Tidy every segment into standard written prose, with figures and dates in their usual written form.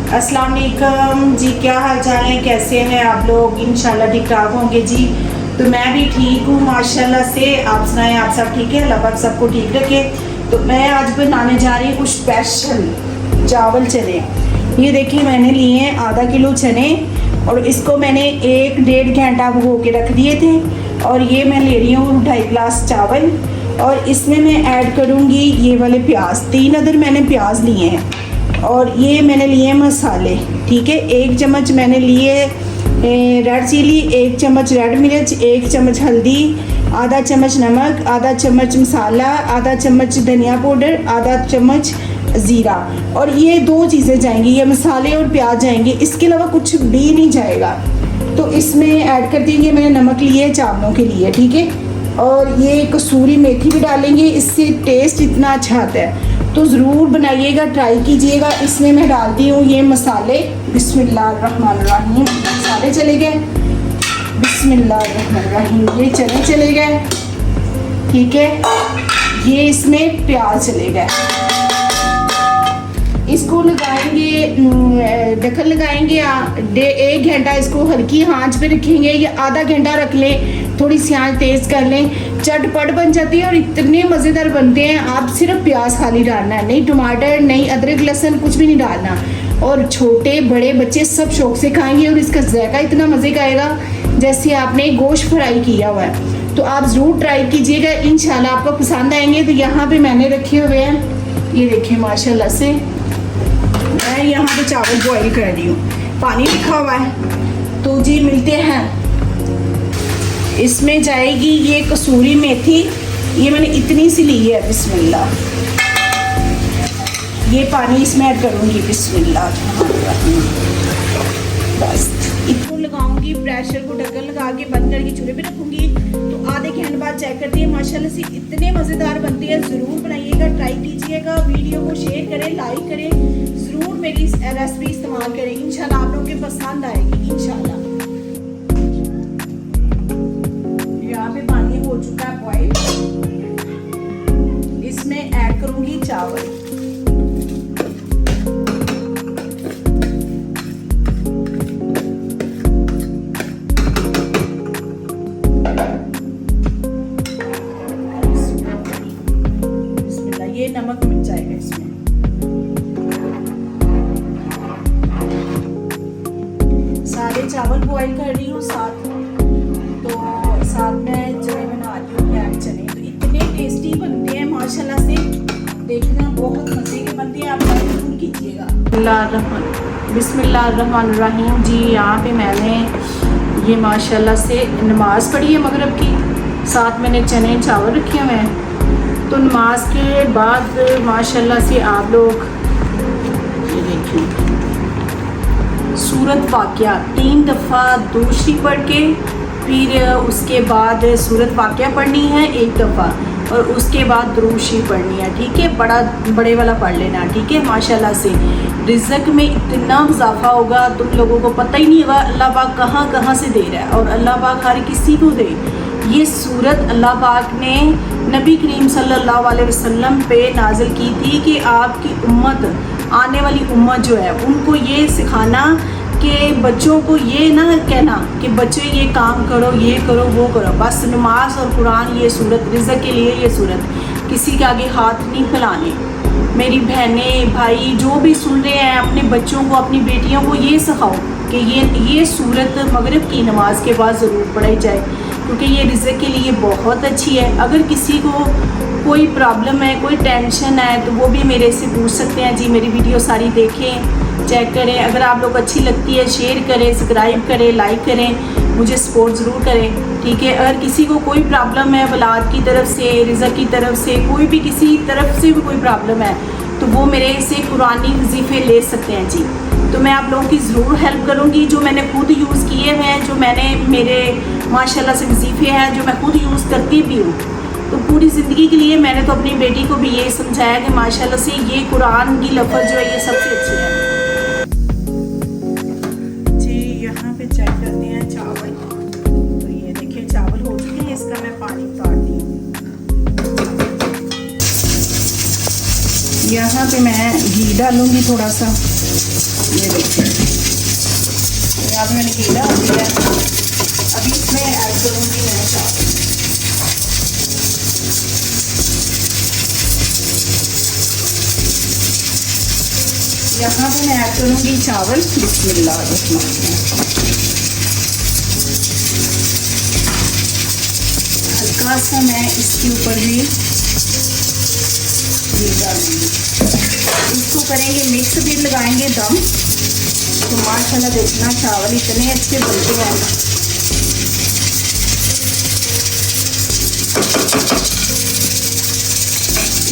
अस्सलाम वालेकुम जी, क्या हाल चाल है, कैसे हैं आप लोग। इंशाल्लाह ठीक ठाक होंगे जी। तो मैं भी ठीक हूँ माशाल्लाह से। आप सुनाएं, आप सब ठीक है, अल्लाह पाक सबको ठीक रखे। तो मैं आज बनाने जा रही हूँ कुछ स्पेशल चावल चने। ये देखिए मैंने लिए हैं आधा किलो चने और इसको मैंने 1-1.5 घंटा भिगो के रख दिए थे। और ये मैं ले रही हूँ 2.5 गिलास चावल और इसमें मैं ऐड करूँगी ये वाले प्याज। 3 अदर मैंने प्याज लिए हैं और ये मैंने लिए मसाले, ठीक है। 1 चम्मच मैंने लिए रेड चिली, 1 चम्मच रेड मिर्च, 1 चम्मच हल्दी, आधा चम्मच नमक, आधा चम्मच मसाला, आधा चम्मच धनिया पाउडर, आधा चम्मच ज़ीरा। और ये 2 चीज़ें जाएंगी, ये मसाले और प्याज जाएंगे, इसके अलावा कुछ भी नहीं जाएगा। तो इसमें ऐड कर देंगे, मैंने नमक लिए है चावलों के लिए, ठीक है। और ये कसूरी मेथी भी डालेंगे, इससे टेस्ट इतना अच्छा आता है। तो ज़रूर बनाइएगा, ट्राई कीजिएगा। इसमें मैं डालती हूँ ये मसाले। बिस्मिल्लाहिर्रहमानिर्रहीम। मसाले चले गए, बिस्मिल्लाहिर्रहमानिर्रहीम। ये चने चले गए, ठीक है। ये इसमें प्याज चले गए। इसको लगाएंगे, ढक्कन लगाएंगे, 1 घंटा इसको हल्की आंच पे रखेंगे या आधा घंटा रख लें, थोड़ी सी आंच तेज़ कर लें। चटपट बन जाती है और इतने मज़ेदार बनते हैं। आप सिर्फ प्याज खाली डालना है, नहीं टमाटर, नहीं अदरक लहसुन, कुछ भी नहीं डालना। और छोटे बड़े बच्चे सब शौक से खाएंगे और इसका जायका इतना मज़े का आएगा जैसे आपने गोश्त फ्राई किया हुआ है। तो आप ज़रूर ट्राई कीजिएगा, इंशाल्लाह आपको पसंद आएंगे। तो यहाँ पे मैंने रखे हुए हैं, ये देखिए माशाल्लाह से मैं यहाँ पे चावल बॉईल कर रही हूँ, पानी लिखा हुआ है। तो जी मिलते हैं। इसमें जाएगी ये कसूरी मेथी, ये मैंने इतनी सी ली है। बिस्मिल्लाह, ये पानी इसमें ऐड करूँगी। बिस्मिल्लाह, बस इतना लगाऊंगी। प्रेशर को ढक्कन लगा के बंद करके चूल्हे पे रखूंगी। तो आधे घंटे बाद चेक करती है, माशाल्लाह से इतने मज़ेदार बनते हैं। ज़रूर बनाइएगा, ट्राई कीजिएगा, वीडियो को शेयर करें, लाइक करें, ज़रूर मेरी रेसिपी इस्तेमाल करें। इंशाल्लाह आप लोगों के पसंद आएगी इंशाल्लाह। यहाँ पे पानी हो चुका है बॉईल, इसमें ऐड करूंगी चावल। ये नमक मिल जाएगा इसमें। सारे चावल बॉईल कर रही हूँ साथ में चने बना रही हूँ, ब्लैक चने। तो इतने टेस्टी बनते हैं माशाल्लाह से, देखना बहुत मज़े के बनते हैं। आप जरूर कीजिएगा। बिस्मिल्लाहिर्रहमानिर्रहीम जी। यहाँ पे मैंने ये माशाल्लाह से नमाज़ पढ़ी है मगरिब की, साथ मैंने चने चावल रखे हुए हैं। तो नमाज के बाद माशाल्लाह से आप लोग ये देखिए सूरत वाक़या 3 दफ़ा दूसरी पढ़ के, फिर उसके बाद सूरत वाक़या पढ़नी है 1 दफ़ा और उसके बाद दुरूद शरीफ पढ़नी है, ठीक है। बड़े वाला पढ़ लेना, ठीक है। माशाल्लाह से रिज़्क़ में इतना इजाफा होगा, तुम लोगों को पता ही नहीं होगा अल्लाह पाक कहाँ कहाँ से दे रहा है। और अल्लाह पाक हर किसी को दे। ये सूरत अल्लाह पाक ने नबी करीम सल्लल्लाहु अलैहि वसल्लम पे नाजिल की थी कि आपकी उम्मत, आने वाली उम्मत जो है, उनको ये सिखाना कि बच्चों को ये ना कहना कि बच्चे ये काम करो, ये करो, वो करो। बस नमाज और कुरान, ये सूरत रिज़्क़ के लिए, ये सूरत किसी के आगे हाथ नहीं फैलाने। मेरी बहनें भाई जो भी सुन रहे हैं, अपने बच्चों को, अपनी बेटियों को ये सिखाओ कि ये सूरत मगरिब की नमाज के बाद ज़रूर पढ़ाई जाए, क्योंकि ये रिज़्क़ के लिए बहुत अच्छी है। अगर किसी को कोई प्रॉब्लम है, कोई टेंशन है, तो वो भी मेरे से पूछ सकते हैं जी। मेरी वीडियो सारी देखें, चेक करें। अगर आप लोग अच्छी लगती है शेयर करें, सब्सक्राइब करें, लाइक करें, मुझे सपोर्ट ज़रूर करें, ठीक है। अगर किसी को कोई प्रॉब्लम है, औलाद की तरफ से, रिज़्क़ की तरफ से, कोई भी किसी तरफ से भी कोई प्रॉब्लम है, तो वो मेरे से कुरानी वजीफ़े ले सकते हैं जी। तो मैं आप लोगों की ज़रूर हेल्प करूँगी। जो मैंने खुद यूज़ किए हुए हैं, जो मैंने मेरे माशाल्लाह से वजीफ़े हैं, जो मैं खुद यूज़ करती भी हूँ, तो पूरी ज़िंदगी के लिए मैंने तो अपनी बेटी को भी ये समझाया कि माशाल्लाह से ये कुरान की लफ्ज़ जो है ये सबसे अच्छी है जी। यहाँ पे चेक करते हैं चावल। तो ये देखिए चावल हो चुके हैं, इसका मैं पानी उतारती हूँ। यहाँ पे मैं घी डालूँगी थोड़ा सा। ये देखिए यहाँ पे मैंने कीड़ा दिया है। अभी इसमें ऐड करूँगी मैं चावल। यहाँ पे मैं ऐड करूँगी चावल। बिस्मिल्लाह हल्का सा मैं इसके ऊपर भी डालूंगी। इसको करेंगे मिक्स, भी लगाएंगे दम। तो माशाल्लाह देखना चावल इतने अच्छे बनते हैं।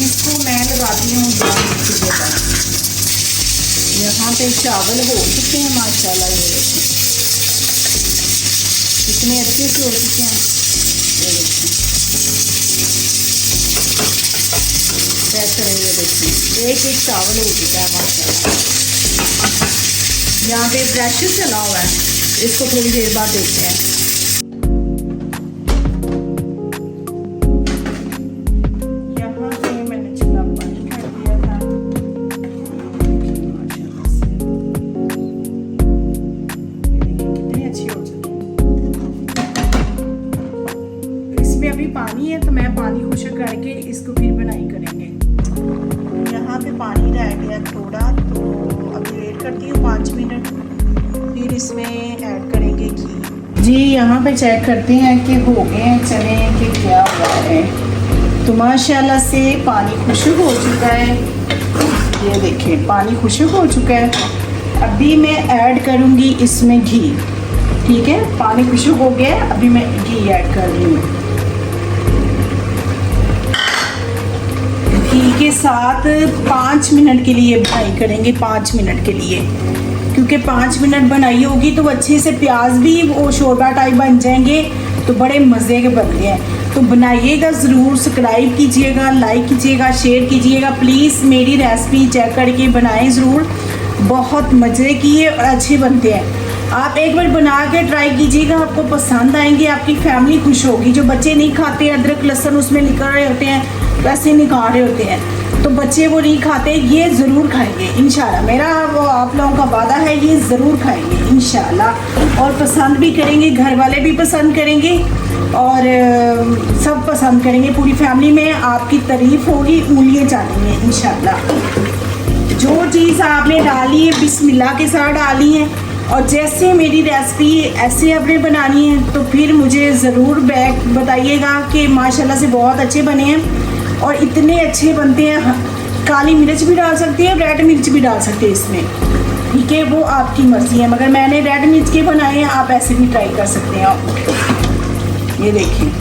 इसको मैं लगाती हूँ दम चूल्हे पर। यहाँ पे चावल हो चुके हैं माशाल्लाह, ये देखिए इतने अच्छे से हो चुके हैं। ये देखिए चेक करेंगे, देखिए एक एक चावल हो चुका है माशाल्लाह। यहाँ पे प्रेशर चला हुआ है, इसको थोड़ी देर बाद देखते हैं। यहाँ पे मैंने चूल्हा बंद कर दिया था। माशाल्लाह से कितनी अच्छी हो चुकी है। इसमें अभी पानी है तो मैं पानी खुश्क करके इसको फिर बनाई करेंगे। यहाँ पे पानी रह गया थोड़ा, तो अभी वेट करती हूँ 5 मिनट, फिर इसमें ऐड करेंगे घी। जी यहाँ पे चेक करते हैं कि हो गए हैं चने कि क्या हुआ है। तो माशाल्लाह से पानी खुश्क हो चुका है। ये देखिए पानी खुश्क हो चुका है। अभी मैं ऐड करूँगी इसमें घी। ठीक है, पानी खुश्क हो गया है, अभी मैं घी ऐड कर रही हूँ। घी के साथ 5 मिनट के लिए बनाई करेंगे, 5 मिनट के लिए, क्योंकि 5 मिनट बनाई होगी तो अच्छे से प्याज भी वो शोरबा टाइप बन जाएंगे, तो बड़े मज़े के बनते हैं। तो बनाइएगा ज़रूर, सब्सक्राइब कीजिएगा, लाइक कीजिएगा, शेयर कीजिएगा। प्लीज़ मेरी रेसिपी चेक करके बनाएं ज़रूर, बहुत मज़े की और अच्छे बनते हैं। आप एक बार बना के ट्राई कीजिएगा, आपको पसंद आएंगे, आपकी फैमिली खुश होगी। जो बच्चे नहीं खाते अदरक लहसुन उसमें निकल रहे होते हैं, वैसे निकाल रहे होते हैं, तो बच्चे वो नहीं खाते, ये ज़रूर खाएंगे इंशाल्लाह। मेरा वो आप लोगों का वादा है, ये ज़रूर खाएंगे इंशाल्लाह, और पसंद भी करेंगे, घर वाले भी पसंद करेंगे और सब पसंद करेंगे। पूरी फैमिली में आपकी तारीफ़ होगी, उंगलियां चाटेंगे इंशाल्लाह। जो चीज़ आपने डाली है बिस्मिल्लाह के साथ डाली है, और जैसे मेरी रेसिपी ऐसे आपने बनानी है तो फिर मुझे ज़रूर बैक बताइएगा कि माशाल्लाह से बहुत अच्छे बने हैं और इतने अच्छे बनते हैं। काली मिर्च भी डाल सकती है, रेड मिर्च भी डाल सकते हैं इसमें, ठीक है, वो आपकी मर्ज़ी है, मगर मैंने रेड मिर्च के बनाए हैं, आप ऐसे भी ट्राई कर सकते हैं आप। ये देखिए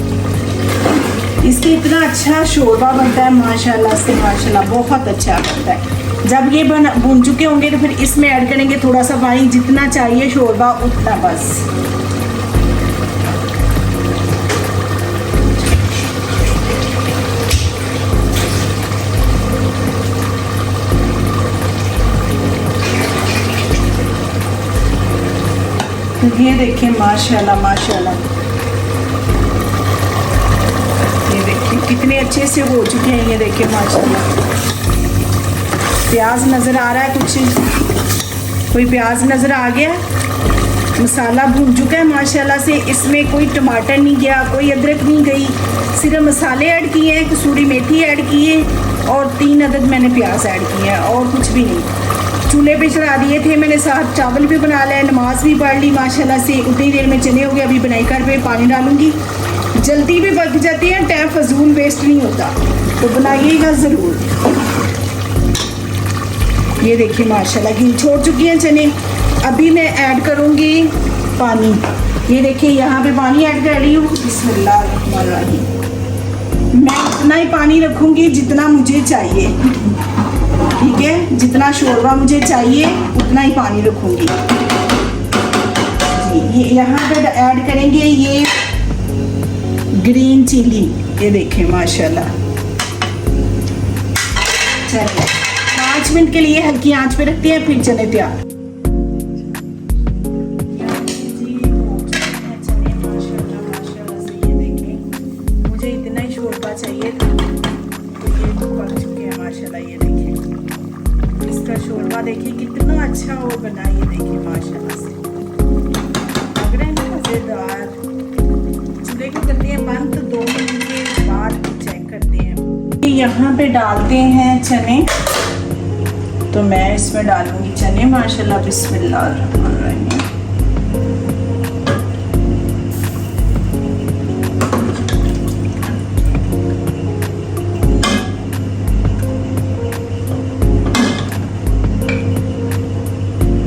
इसकी इतना अच्छा शोरबा बनता है माशाल्लाह से, माशाल्लाह बहुत अच्छा बनता है। जब ये भून चुके होंगे तो फिर इसमें ऐड करेंगे थोड़ा सा पानी, जितना चाहिए शोरबा उतना बस। तो ये देखिए माशाल्लाह माशाल्लाह, ये देखिए कितने अच्छे से हो चुके हैं। ये देखिए माशाल्लाह, प्याज नज़र आ रहा है, कुछ कोई प्याज नज़र आ गया, मसाला भून चुका है माशाल्लाह से। इसमें कोई टमाटर नहीं गया, कोई अदरक नहीं गई, सिर्फ मसाले ऐड किए हैं, कसूरी मेथी ऐड की है और 3 अदद मैंने प्याज ऐड किए हैं और कुछ भी नहीं। चूल्हे पे चढ़ा दिए थे मैंने, साथ चावल भी बना लिया, नमाज भी पढ़ ली माशाल्लाह से। उतनी देर में चने हो गए, अभी बनाई कर पे पानी डालूंगी, जल्दी भी पक जाती है, टाइम फजूल वेस्ट नहीं होता, तो बनाइएगा ज़रूर। ये देखिए माशाल्लाह घी छोड़ चुकी हैं चने। अभी मैं ऐड करूँगी पानी। ये देखिए यहाँ पे पानी ऐड कर रही हूँ, बिस्मिल्लाहिर्रहमानिर्रहीम। मैं उतना ही पानी रखूँगी जितना मुझे चाहिए, ठीक है, जितना शोरबा मुझे चाहिए उतना ही पानी रखूँगी। ये यहाँ पे ऐड करेंगे ये ग्रीन चिली। ये देखें माशाल्लाह। चलिए 5 मिनट के लिए हल्की आंच पे रखते हैं, फिर चने तैयार। मुझे इतना ही शोरबा चाहिए था, तो ये तो पक चुके हैं माशाल्लाह। ये देखिए इसका शोरबा देखिए कितना अच्छा हो फॉलो करना। ये देखिए माशाल्लाह से लग रहे हैं ना मज़ेदार। चूल्हे को करते हैं बंद तो 2 मिनट के बाद चेक करते हैं। यहाँ पे डालते हैं चने, तो मैं इसमें डालूंगी चने माशाल्लाह। बिस्मिल्लाहिर्रहमानिर्रहीम।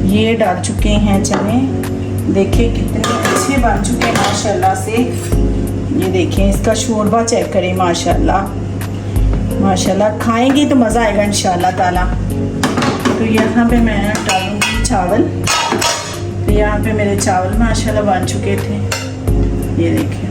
ये डाल चुके हैं चने, देखिए कितने अच्छे बन चुके हैं माशाल्लाह से। ये देखें इसका शोरबा चेक करें माशाल्लाह माशाल्लाह। खाएंगे तो मज़ा आएगा इंशाल्लाह ताला। तो यहाँ पे मैं डालूंगी चावल। तो यहाँ पे मेरे चावल माशाल्लाह बन चुके थे। ये देखिए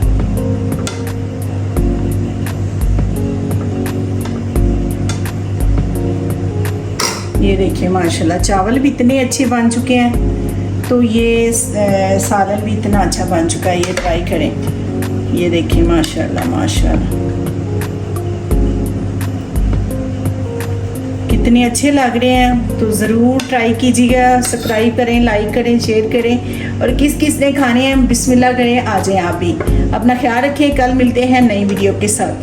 ये देखिए माशाल्लाह चावल भी इतने अच्छे बन चुके हैं। तो ये सालन भी इतना अच्छा बन चुका है, ये ट्राई करें। ये देखिए माशाल्लाह माशाल्लाह कितने अच्छे लग रहे हैं। तो ज़रूर ट्राई कीजिएगा, सब्सक्राइब करें, लाइक करें, शेयर करें। और किस किस ने खाने हैं बिस्मिल्लाह करें, आ जाएं आप भी। अपना ख्याल रखें, कल मिलते हैं नई वीडियो के साथ।